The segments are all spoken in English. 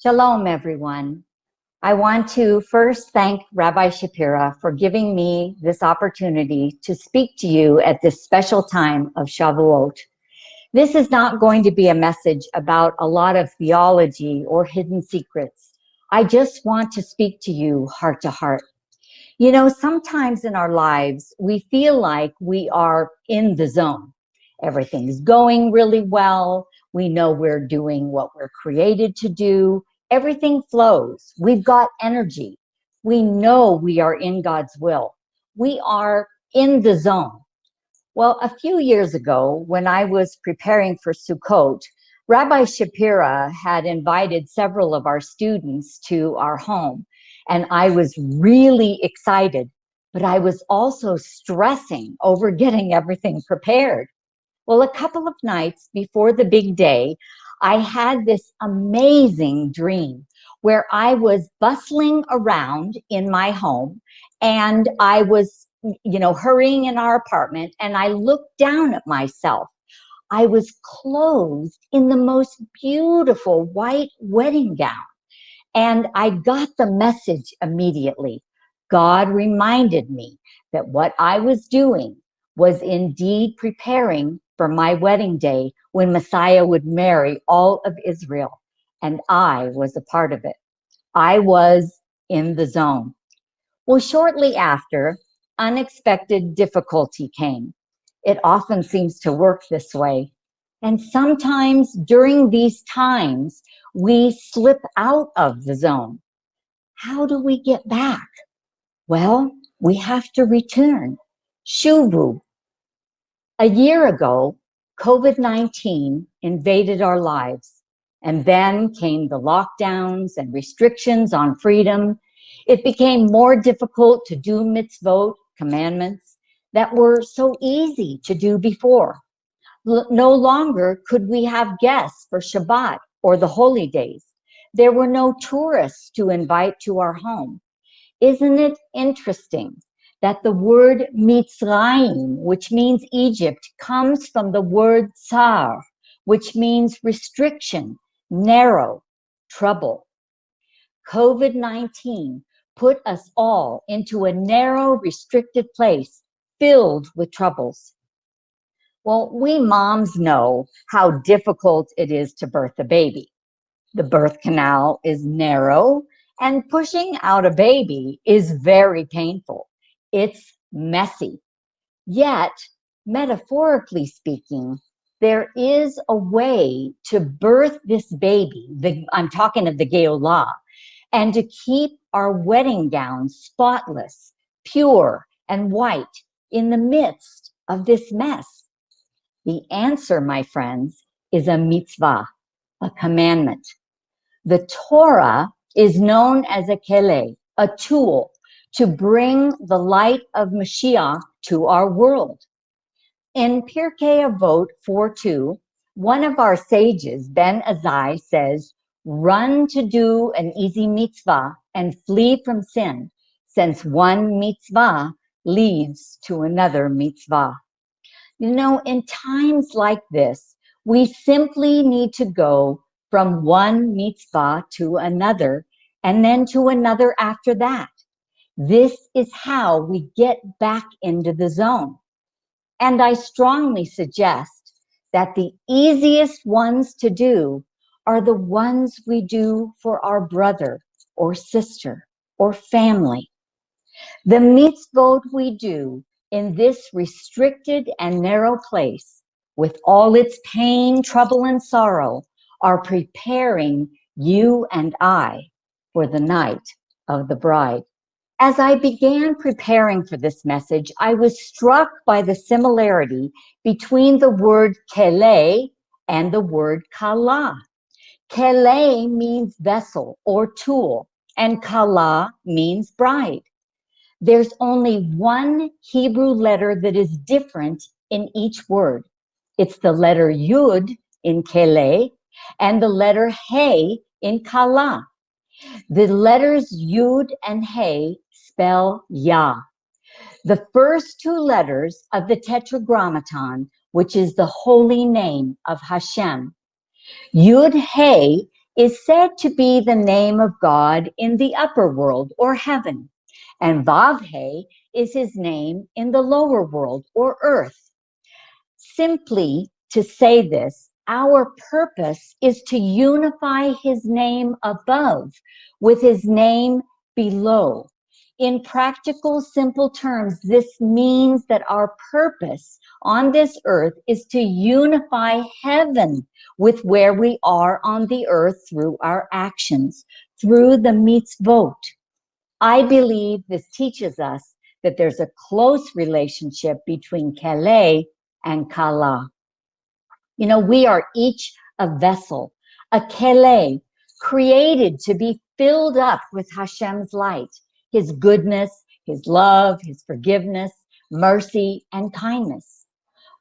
Shalom, everyone. I want to first thank Rabbi Shapira for giving me this opportunity to speak to you at this special time of Shavuot. This is not going to be a message about a lot of theology or hidden secrets. I just want to speak to you heart to heart. You know, sometimes in our lives, we feel like we are in the zone. Everything's going really well. We know we're doing what we're created to do. Everything flows. We've got energy. We know we are in God's will. We are in the zone. Well, a few years ago, when I was preparing for Sukkot, Rabbi Shapira had invited several of our students to our home, and I was really excited, but I was also stressing over getting everything prepared. Well, a couple of nights before the big day, I had this amazing dream where I was bustling around in my home and I was, hurrying in our apartment, and I looked down at myself. I was clothed in the most beautiful white wedding gown. And I got the message immediately. God reminded me that what I was doing was indeed preparing for my wedding day when Messiah would marry all of Israel. And I was a part of it. I was in the zone. Well, shortly after, unexpected difficulty came. It often seems to work this way. And sometimes during these times, we slip out of the zone. How do we get back? Well, we have to return. Shuvu. A year ago, COVID-19 invaded our lives. And then came the lockdowns and restrictions on freedom. It became more difficult to do mitzvot, commandments, that were so easy to do before. No longer could we have guests for Shabbat or the holy days. There were no tourists to invite to our home. Isn't it interesting that the word Mitzrayim, which means Egypt, comes from the word tsar, which means restriction, narrow, trouble. COVID-19 put us all into a narrow, restricted place filled with troubles. Well, we moms know how difficult it is to birth a baby. The birth canal is narrow, and pushing out a baby is very painful. It's messy. Yet, metaphorically speaking, there is a way to birth this baby, I'm talking of the Geulah, and to keep our wedding gown spotless, pure, and white in the midst of this mess. The answer, my friends, is a mitzvah, a commandment. The Torah is known as a kele, a tool to bring the light of Mashiach to our world. In Pirkei Avot 4:2, one of our sages, Ben Azai, says, run to do an easy mitzvah and flee from sin, since one mitzvah leads to another mitzvah. You know, in times like this, we simply need to go from one mitzvah to another and then to another after that. This is how we get back into the zone. And I strongly suggest that the easiest ones to do are the ones we do for our brother or sister or family. The mitzvot we do in this restricted and narrow place, with all its pain, trouble, and sorrow, are preparing you and I for the night of the bride. As I began preparing for this message, I was struck by the similarity between the word kele and the word kala. Kele means vessel or tool, and kala means bride. There's only one Hebrew letter that is different in each word. It's the letter Yud in Kele and the letter He in Kala. The letters Yud and He spell Yah. The first two letters of the Tetragrammaton, which is the holy name of Hashem. Yud He is said to be the name of God in the upper world or heaven, and Vav-He is his name in the lower world or earth. Simply to say this, our purpose is to unify his name above with his name below. In practical, simple terms, this means that our purpose on this earth is to unify heaven with where we are on the earth through our actions, through the mitzvot. I believe this teaches us that there's a close relationship between Kele and Kala. You know, we are each a vessel, a Kele, created to be filled up with Hashem's light, his goodness, his love, his forgiveness, mercy, and kindness.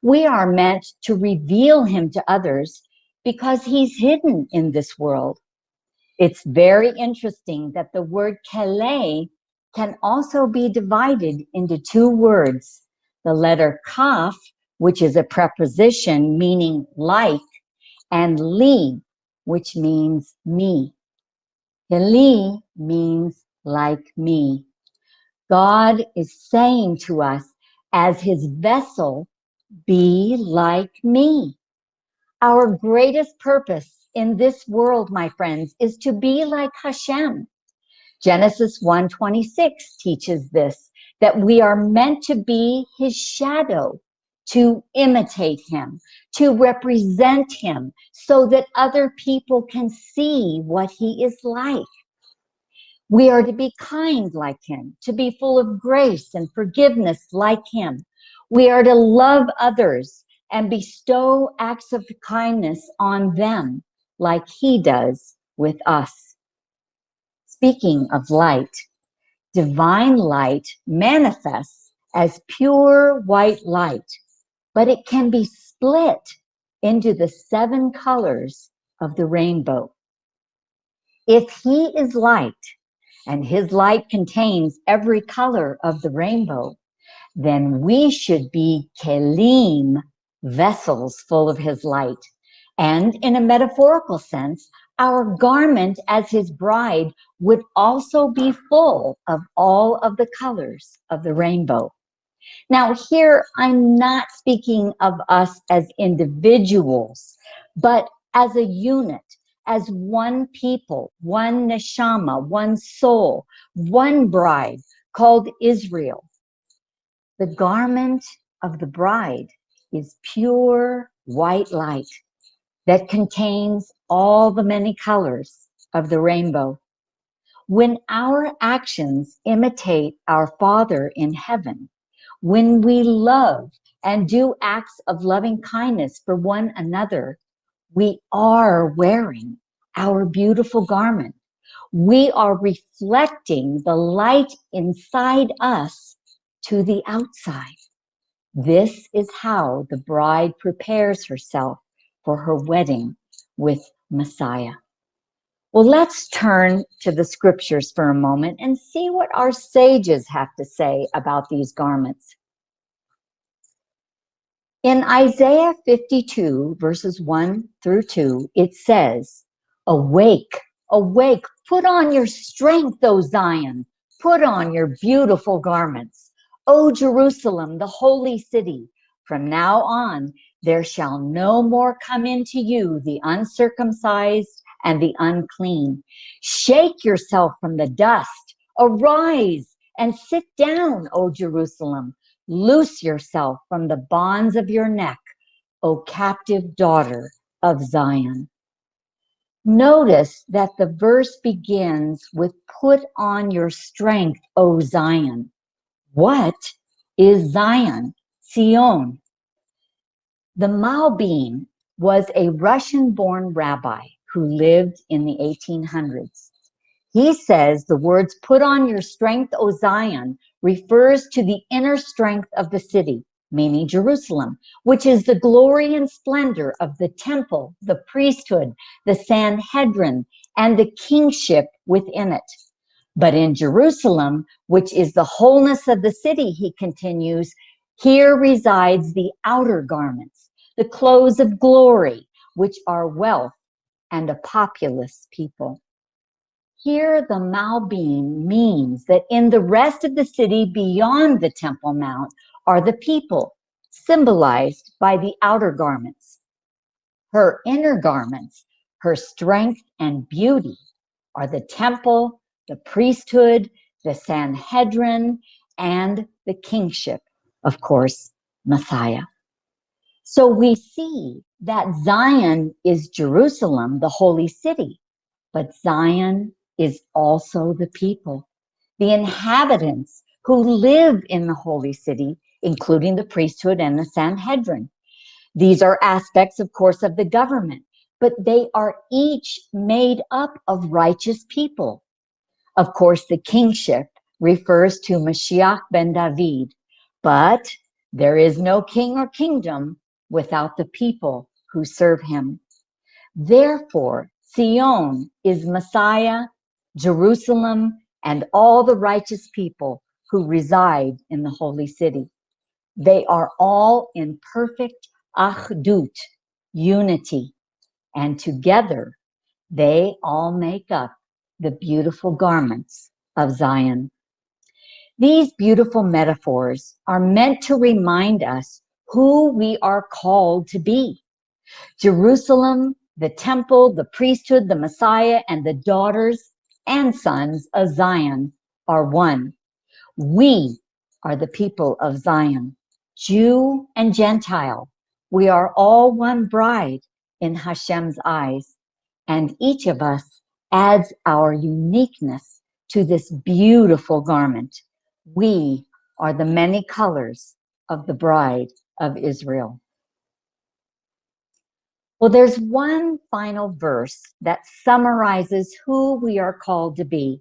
We are meant to reveal him to others because he's hidden in this world. It's very interesting that the word Kele can also be divided into two words. The letter Kaf, which is a preposition meaning like, and Li, which means me. Kele means like me. God is saying to us, as his vessel, be like me. Our greatest purpose in this world, my friends, is to be like Hashem. Genesis 1:26 teaches this, that we are meant to be his shadow, to imitate him, to represent him, so that other people can see what he is like. We are to be kind like him, to be full of grace and forgiveness like him. We are to love others and bestow acts of kindness on them like he does with us. Speaking of light, divine light manifests as pure white light, but it can be split into the 7 colors of the rainbow. If he is light, and his light contains every color of the rainbow, then we should be kelim, vessels full of his light. And in a metaphorical sense, our garment as his bride would also be full of all of the colors of the rainbow. Now here, I'm not speaking of us as individuals, but as a unit, as one people, one neshama, one soul, one bride called Israel. The garment of the bride is pure white light that contains all the many colors of the rainbow. When our actions imitate our Father in heaven, when we love and do acts of loving kindness for one another, we are wearing our beautiful garment. We are reflecting the light inside us to the outside. This is how the bride prepares herself for her wedding with Messiah. Well, let's turn to the scriptures for a moment and see what our sages have to say about these garments. In Isaiah 52, verses 1 through 2, it says, "Awake, awake, put on your strength, O Zion, put on your beautiful garments. O Jerusalem, the holy city, from now on there shall no more come into you the uncircumcised and the unclean. Shake yourself from the dust, arise and sit down, O Jerusalem. Loose yourself from the bonds of your neck, O captive daughter of Zion." Notice that the verse begins with "put on your strength, O Zion." What is Zion? Zion. The Malbim was a Russian-born rabbi who lived in the 1800s. He says the words "put on your strength, O Zion" refers to the inner strength of the city, meaning Jerusalem, which is the glory and splendor of the temple, the priesthood, the Sanhedrin, and the kingship within it. But in Jerusalem, which is the wholeness of the city, he continues, here resides the outer garments, the clothes of glory, which are wealth, and a populous people. Here, the Malbim means that in the rest of the city beyond the Temple Mount are the people, symbolized by the outer garments. Her inner garments, her strength and beauty, are the temple, the priesthood, the Sanhedrin, and the kingship, of course, Messiah. So we see that Zion is Jerusalem, the holy city, but Zion is also the people, the inhabitants who live in the holy city, including the priesthood and the Sanhedrin. These are aspects, of course, of the government, but they are each made up of righteous people. Of course, the kingship refers to Mashiach ben David, but there is no king or kingdom without the people who serve him. Therefore, Zion is Messiah, Jerusalem, and all the righteous people who reside in the holy city. They are all in perfect achdut, unity, and together they all make up the beautiful garments of Zion. These beautiful metaphors are meant to remind us who we are called to be. Jerusalem, the temple, the priesthood, the Messiah, and the daughters and sons of Zion are one. We are the people of Zion, Jew and Gentile. We are all one bride in Hashem's eyes, and each of us adds our uniqueness to this beautiful garment. We are the many colors of the bride of Israel. Well, there's one final verse that summarizes who we are called to be.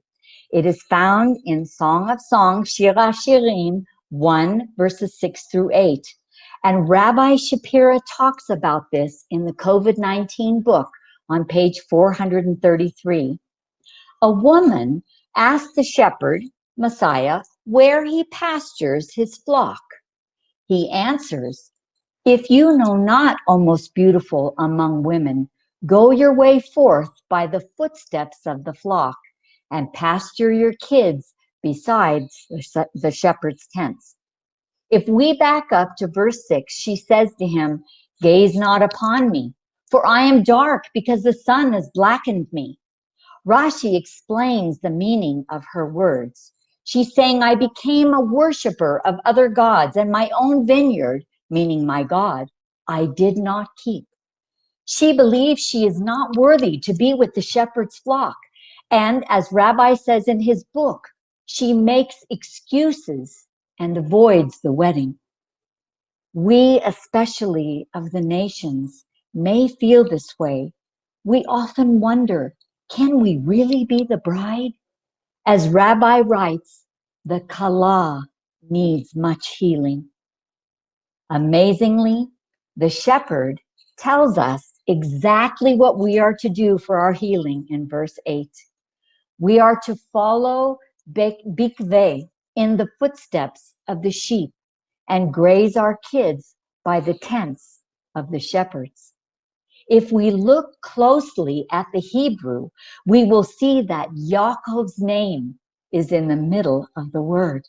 It is found in Song of Songs, Shir HaShirim 1, verses 6 through 8. And Rabbi Shapira talks about this in the COVID-19 book on page 433. A woman asked the shepherd, Messiah, where he pastures his flock. He answers, if you know not, O most beautiful among women, go your way forth by the footsteps of the flock and pasture your kids besides the shepherd's tents. If we back up to verse 6, she says to him, gaze not upon me, for I am dark because the sun has blackened me. Rashi explains the meaning of her words. She's saying, I became a worshiper of other gods, and my own vineyard, meaning my God, I did not keep. She believes she is not worthy to be with the shepherd's flock. And as Rabbi says in his book, she makes excuses and avoids the wedding. We, especially of the nations, may feel this way. We often wonder, can we really be the bride? As Rabbi writes, the Kala needs much healing. Amazingly, the shepherd tells us exactly what we are to do for our healing in verse 8. We are to follow Bikveh in the footsteps of the sheep and graze our kids by the tents of the shepherds. If we look closely at the Hebrew, we will see that Yaakov's name is in the middle of the word.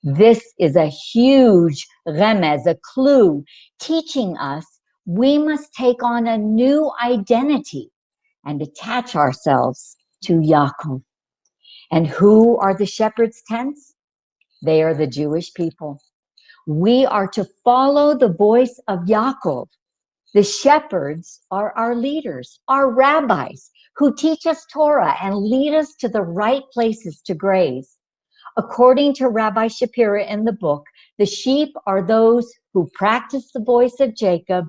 This is a huge remez, a clue, teaching us we must take on a new identity and attach ourselves to Yaakov. And who are the shepherd's tents? They are the Jewish people. We are to follow the voice of Yaakov. The shepherds are our leaders, our rabbis, who teach us Torah and lead us to the right places to graze. According to Rabbi Shapira in the book, the sheep are those who practice the voice of Jacob,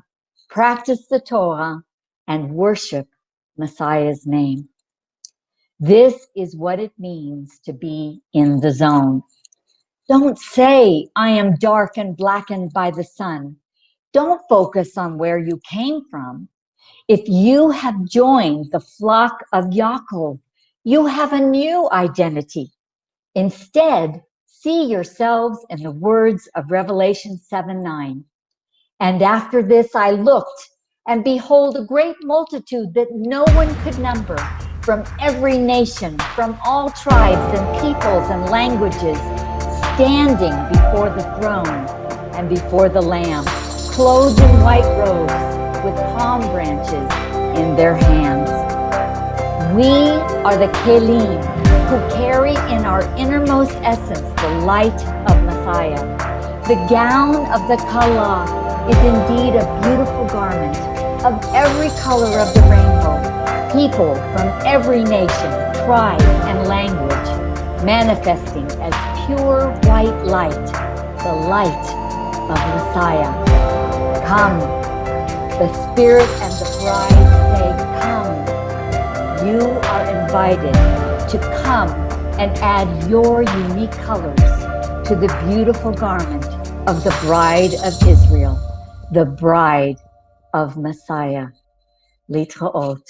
practice the Torah, and worship Messiah's name. This is what it means to be in the zone. Don't say, I am dark and blackened by the sun. Don't focus on where you came from. If you have joined the flock of Yaakov, you have a new identity. Instead, see yourselves in the words of Revelation 7:9. And after this I looked, And behold, a great multitude that no one could number, from every nation, from all tribes and peoples and languages, standing before the throne and before the Lamb, clothed in white robes, with palm branches in their hands. We are the Kelim, who carry in our innermost essence the light of Messiah. The gown of the Kala is indeed a beautiful garment of every color of the rainbow, people from every nation, tribe, and language, manifesting as pure white light, the light of Messiah. Come, the Spirit and the bride say, come. You are invited to come and add your unique colors to the beautiful garment of the bride of Israel, the bride of Messiah. Litraot.